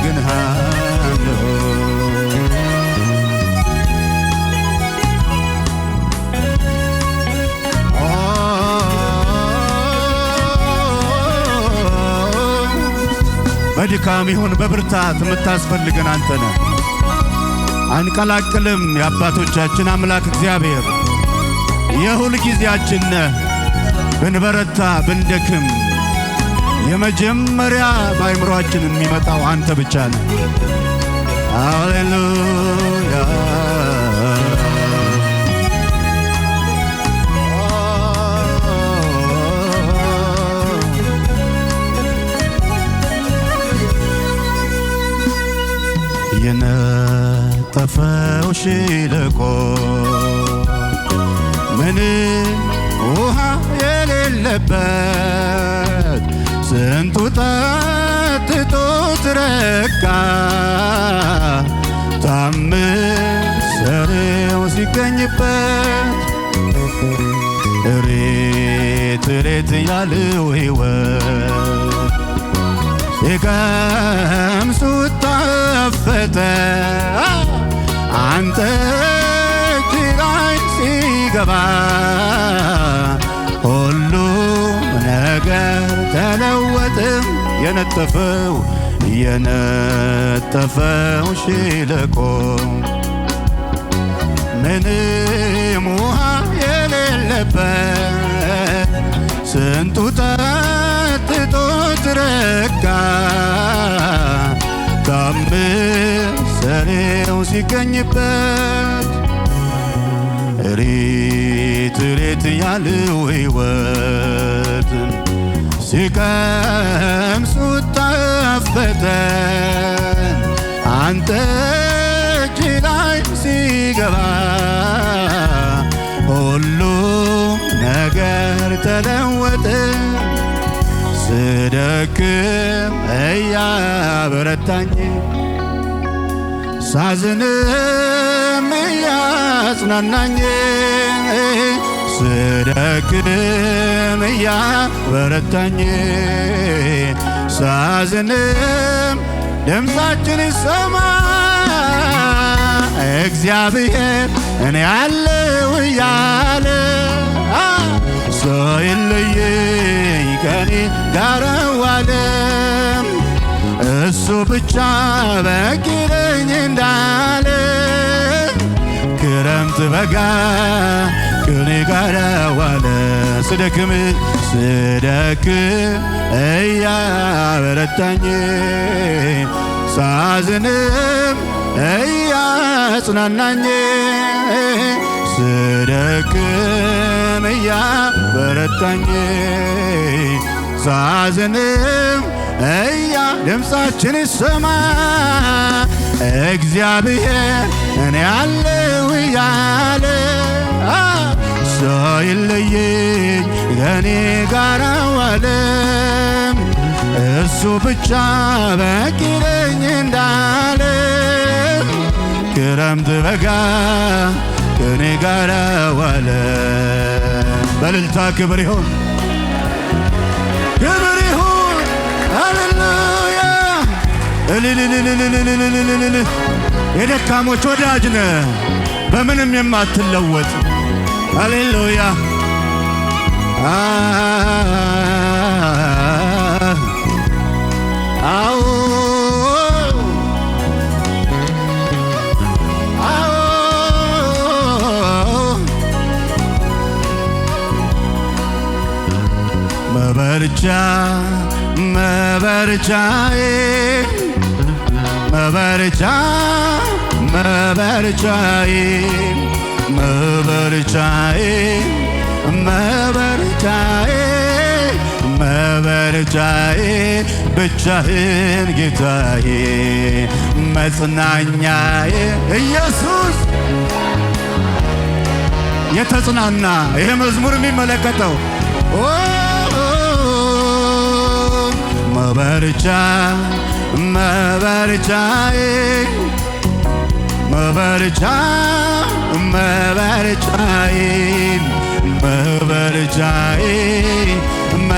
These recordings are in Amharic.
አመሰግንሃለሁ በድካም ይሁን በብርታት የምታስፈልገን አንተ ነህ። አንቀላቅልም የአባቶቻችን አምላክ እግዚአብሔር የሁል ጊዜያችን ነህ። ብንበረታ ብንደክም የመጀመሪያ በአእምሮአችን የሚመጣው አንተ ብቻ ነህ። ሃሌሉያ የነጠፈው ሸለቆ ምንም ውሃ የሌለበት ስንቱ ጠጥቶ ረካ ታምር ሲገኝበት እሬት እሬት ያለው ሕይወት ሲቀምሱት ጣፈጠ አንተ እጅ ላይ ሲገባ ሁሉም ነገር ተለወጠ። የነጠፈው ሸለቆ ምንም ውሃ የሌለበት ስንቱ ጠጥቶ ረካ ታምር ሰሪው ሲገኝበት እሬት እሬት ያለው ሕይወት ሲቀምሱት ጣፈጠ አንተ እጅ ላይ ሲገባ ሁሉም ነገር ተለወጠ። ስደክም እያበረታኝ ሳዝንም እያጽናናኝ ስደክም እያበረታኝ ሳዝንም ድምፃችን ይሰማ እግዚአብሔር እኔ ያለው እያለ ሰው የለየኝ ከኔ ጋር ዋለ እሱ ብቻ በቂ ነኝ እንዳለ ክረምት በጋ ከኔ ጋር ዋለ ስደክም እያበረታኝ ሳዝንም እያጽናናኝ ስደክም እያበረታኝ ሳዝንም ድምፃችን ይሰማ እግዚአብሔር እኔ ያለው እያለ ሰው የለየኝ ከኔ ጋር ዋለ እሱ ብቻ በቂ ነኝ እንዳለ ክረምት በጋ ከኔ ጋር ዋለ። በእልልታ ክብር ይሁን ክብር ይሁን ሃሌሉያ የደካሞች ወዳጅ ነህ በምንም የማትለወጥ ሃሌሉያ አዎ መበርቻዬ መበርቻዬ ብቻህን ጌታዬ መጽናኛዬ ኢየሱስ የተጽናና ይሄ መዝሙር የሚመለከተው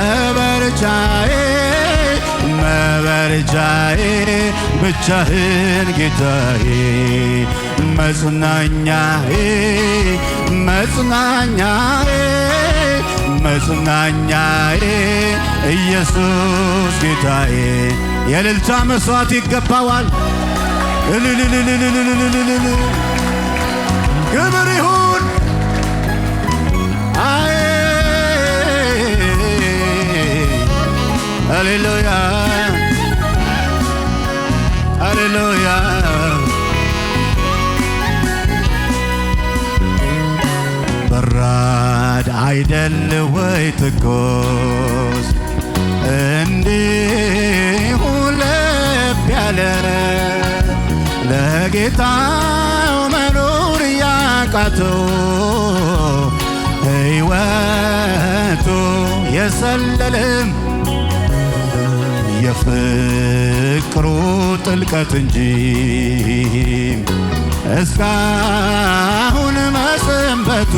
መበርቻዬ መበርቻዬ ብቻህን ጌታዬ መጽናኛዬ መጽናኛዬ መጽናኛዬ ኢየሱስ ጌታዬ የእልልታ መስዋዕት ይገባዋል። ክብር ይሁን ሃሌሉያ ሃሌሉያ በራድ አይደል ወይ ትኩስ እንዲሁ ለብ ያለ ለጌታው መኖር ያቃተው ሕይወቱ የሰለለም የፍቅሩ ጥልቀት እንጂ እስካሁን መሰንበቱ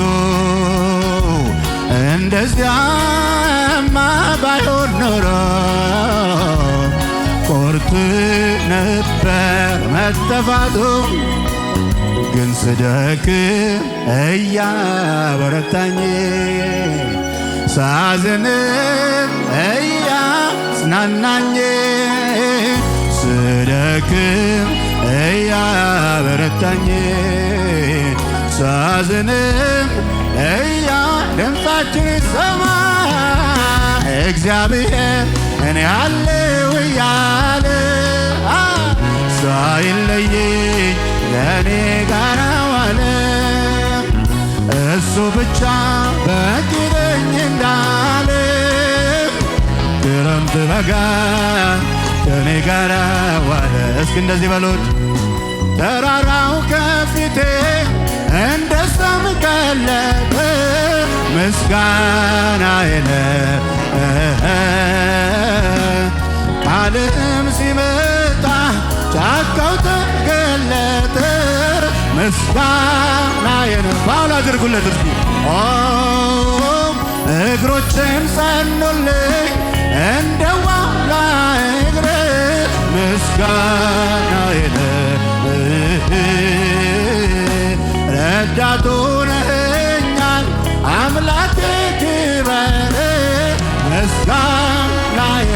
እንደዚያማ ባይሆን ኖሮ ቆርጥ ነበር መጠፋቱ። ግን ስደክም እያበረታኝ ሳዝንም እያጽናናኝ ስደክም እያበረታኝ ሳዝንም ድምፃችን ይሰማ እግዚአብሔር እኔ አለሁ እያለ ሳይለየኝ ለእኔ ጋር ዋለ። እሱ ብቻ በቂ ነኝ እንዳለ ክረምት በጋ ከእኔ ጋር ዋለ። እስኪ እንደዚህ በሉት ተራራው ከፊቴ እንደ ሰም ቀለጠ ምስጋናዬ ቃልህም ሲመጣ ጫካው ተገለጠ ምስጋናዬ ፓውል አድርጉለት እስኪ እግሮቼም ጸኑልኝ እንደ ዋላ እግር ምስጋናዬ ረዳት ሆነኸኛል አምላኬ ክበር ምስጋናዬ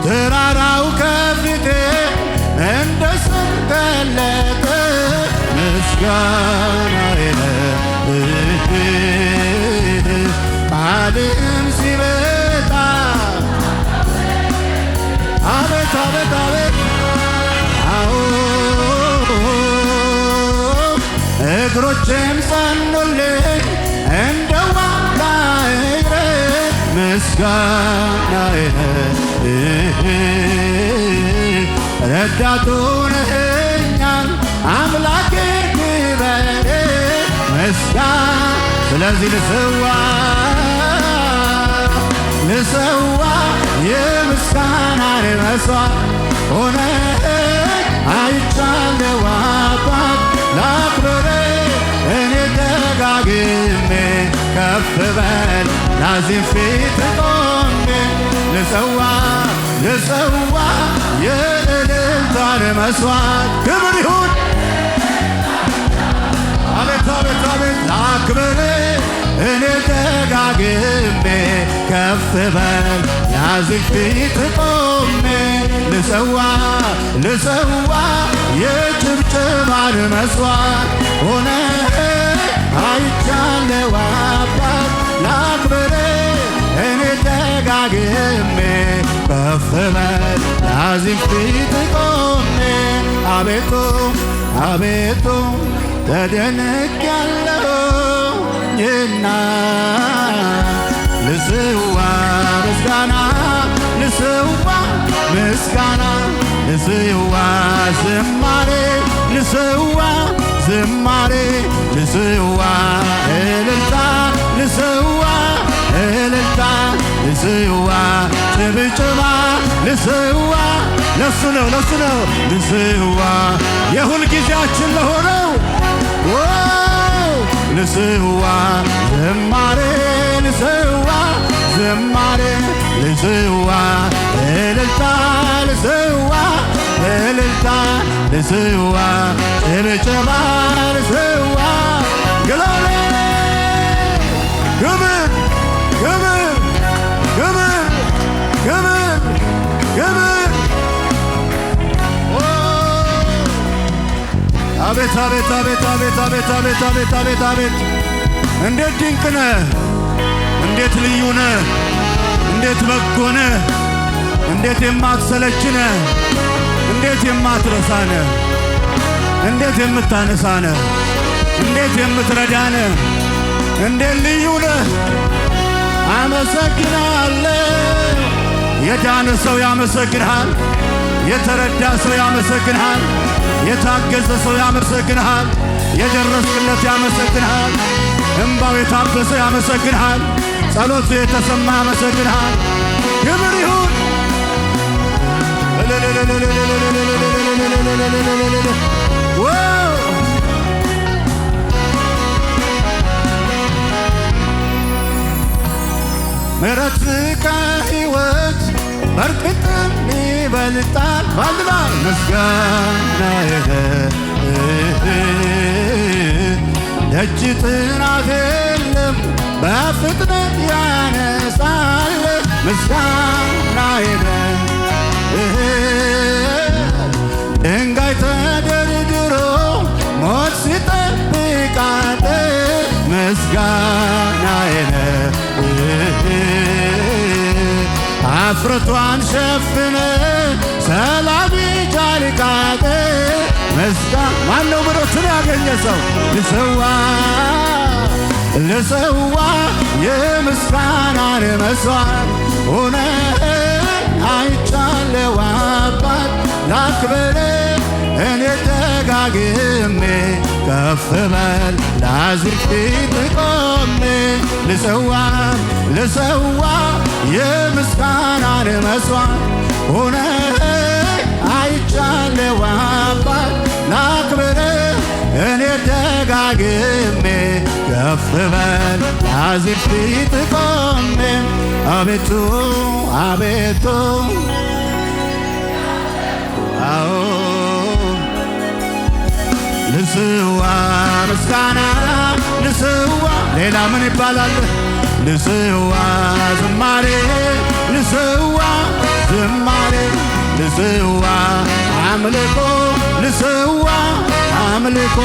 ተራራው ከፊቴ እንደ ሰም ቀለጠ ምስጋናዬ ቃልህም ሲመጣ አቤት አቤት አቤት እግሮቼም ጸኑልኝ እንደ ዋላ እግር ምስጋናዬ ረዳት ሆነኸኛል አምላኬ ክበር ምስጋና ስለዚህ ልሰዋ የምስጋናን መሥዋዕት ሆነህ አይቻለሁ አባት ላክብር እኔ ደጋግሜ ከፍ በል ላዚም ፊት ቆሜ ልሰዋ የእልልታን መሥዋዕት ክብር ይሁን አቤት አቤት አቤት ላክብር እኔ ደጋግሜ ከፍ በል ላዚም ፊት ቆሜ ልሰዋ የጭብጨባን መሥዋዕት ሆነህ አይቻለሁ አባት ላክብር እኔ ደጋግሜ ከፍ በል ላዚም ፊት ቆሜ አቤቱ አቤቱ ተደንቄያለሁና ልስዋ ምስጋና ልስዋ ምስጋና ልስዋ ዝማሬ ልስዋ ዝማሬ ልስዋ እልልታ ልስዋ እልልታ ልስዋ ጭብጨባ ልስዋ ለሱ ነው ልስዋ የሁል ጊዜያችን ለሆነው ልስዋ ዝማሬ ልስዋ ዝማሬ ልስዋ እልልታ ልስዋ እልልታ ልስዋ ጭብጨባ ልስዋ ግሎሪ ክብር ክብር ክብር ክብር ክብር አቤት አቤት አቤት አቤት አቤት አቤት አቤት አቤት አቤት እንዴት ድንቅ ነህ! እንዴት ልዩ ነህ! እንዴት በጎ ነህ! እንዴት የማትሰለች ነህ! እንዴት የማትረሳ ነህ! እንዴት የምታነሳ ነህ! እንዴት የምትረዳ ነህ! እንዴት ልዩ ነህ! አመሰግናለሁ። የዳነ ሰው ያመሰግንሃል። የተረዳ ሰው ያመሰግንሃል። የታገዘ ሰው ያመሰግንሃል። የደረስክለት ያመሰግንሃል። እንባው የታበሰ ያመሰግንሃል። ጸሎቱ የተሰማ ያመሰግንሃል። ክብር ይሁን። ምሕረት ከሕይወት በርግጥም ይበልጣል። ባልባ ምስጋናዬ ደጅ ጥናት የለም በፍጥነት ያነሳል። ምስጋናዬ ድንጋይ ተደርድሮ ሞት ሲጠብቃት ምስጋናዬ አፍረቷን ሸፍነ ሰላም ጃልቃት ማነው ምሕረትን ያገኘ ሰው ልሰዋ ልሰዋ የምስጋናን መሥዋዕት ሆነህ አይቻለሁ አባት ላክብር እኔ ደጋግሜ ከፍ በል ላዝር ፊት ቆሜ ልሰዋ ልሰዋ የምስጋናን መሥዋዕት ሆነህ አይቻለሁ አባት ላክብር እኔ ደጋግሜ ከፍ በል ላዝር ፊት ቆሜ አቤቱ አቤቱ አዎ ልስዋ ምስጋና ልስዋ ሌላ ምን ይባላል? ልስዋ ዝማሬ ልስዋ ዝማሬ ልስዋ አምልኮ ልስዋ አምልኮ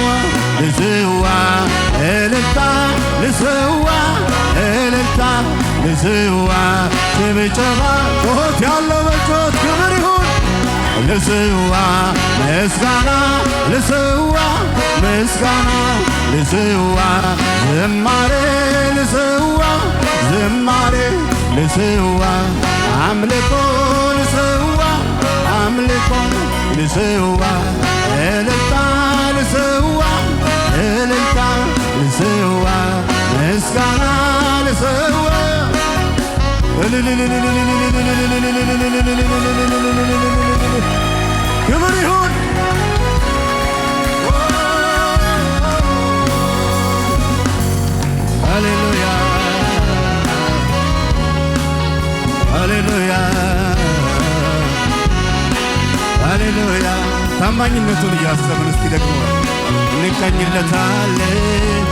ልስዋ እልልታ ልስዋ እልልታ ልስዋ ጭብጨባ ጩኸት ያለው በጩኸት ክብር ይሁን። ልስዋ ምስጋና ልስዋ ምስጋና ልስዋ ዝማሬ ልስዋ ዝማሬ ልስዋ አምልኮ ልስዋ አምልኮ ልስዋ እልልታ ልስዋ እልልታ ልስዋ ምስጋና ልስዋ ክብር ይሁን። ሃሌሉያ ሃሌሉያ ሃሌሉያ። ታማኝነቱን እያሰብን እስቲ ደግሞ እንቀኝለታለን።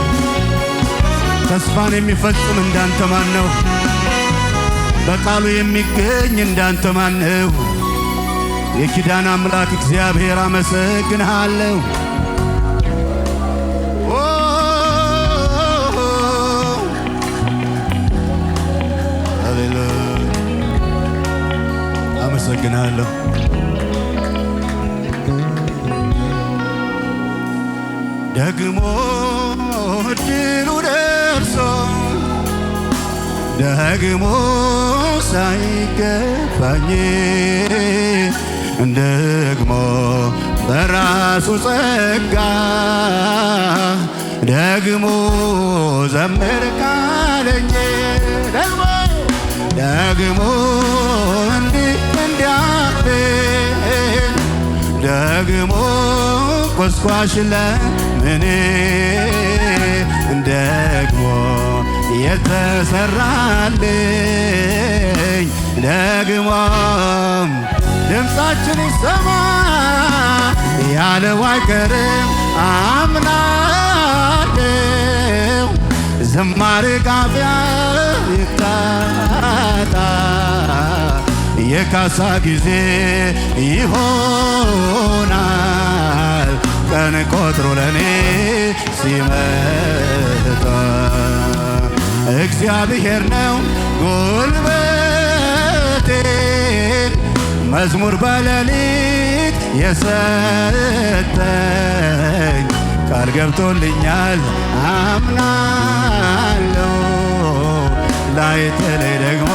ተስፋን የሚፈጽም እንዳንተ ማን ነው? በቃሉ የሚገኝ እንዳንተ ማን ነው? የኪዳን አምላክ እግዚአብሔር አመሰግንሃለሁ። ሃሌሉያ አመሰግንሃለሁ። ደግሞ እድሉ ደርሶ ደግሞ ሳይገባኝ ደግሞ በራሱ ጸጋ ደግሞ ዘምር ካለኝ ደግሞ እንዲህ እንዲያብን ደግሞ ቆስቋሽ ለምኔ ደግሞ የተሰራልኝ ደግሞም ድምፃችን ይሰማ ያለው አይቀርም አምናለሁ። ዝማሬ ቃፊያ ይታጣ የካሳ ጊዜ ይሆናል ቀን ቆጥሮ ለኔ ሲመጣ። እግዚአብሔር ነው ጉልበቴ መዝሙር በሌሊት የሰጠኝ ቃል ገብቶልኛል አምናለሁ። ላይጥለኝ ደግሞ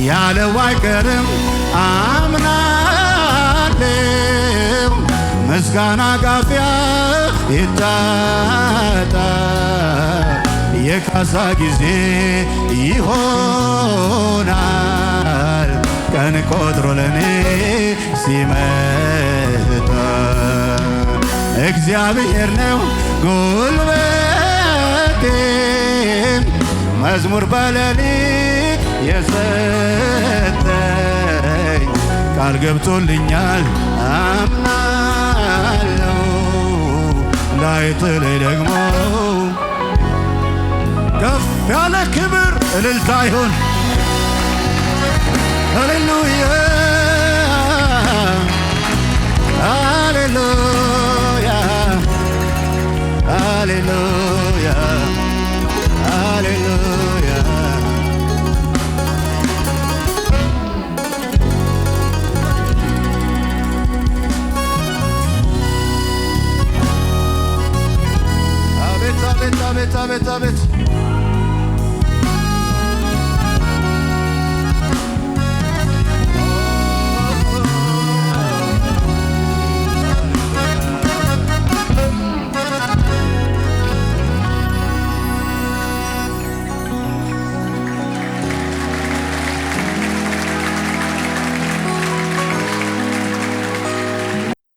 ያለው አይቀርም አምናለሁ። ምስጋና ቃፊያ ይታጣ የካሳ ጊዜ ይሆናል ቀን ቆጥሮ ለኔ ሲመጣ። እግዚአብሔር ነው ጉልበቴ መዝሙር በሌሊት የሰጠኝ ቃል ገብቶልኛል አምናለሁ። ላይጥለኝ ደግሞ ከፍ ያለ ክብር እልልታ ይሁን። ሃሌሉያ ሃሌሉያ ሃሌሉያ ሃሌሉያ። አቤት አቤት አቤት አቤት አቤት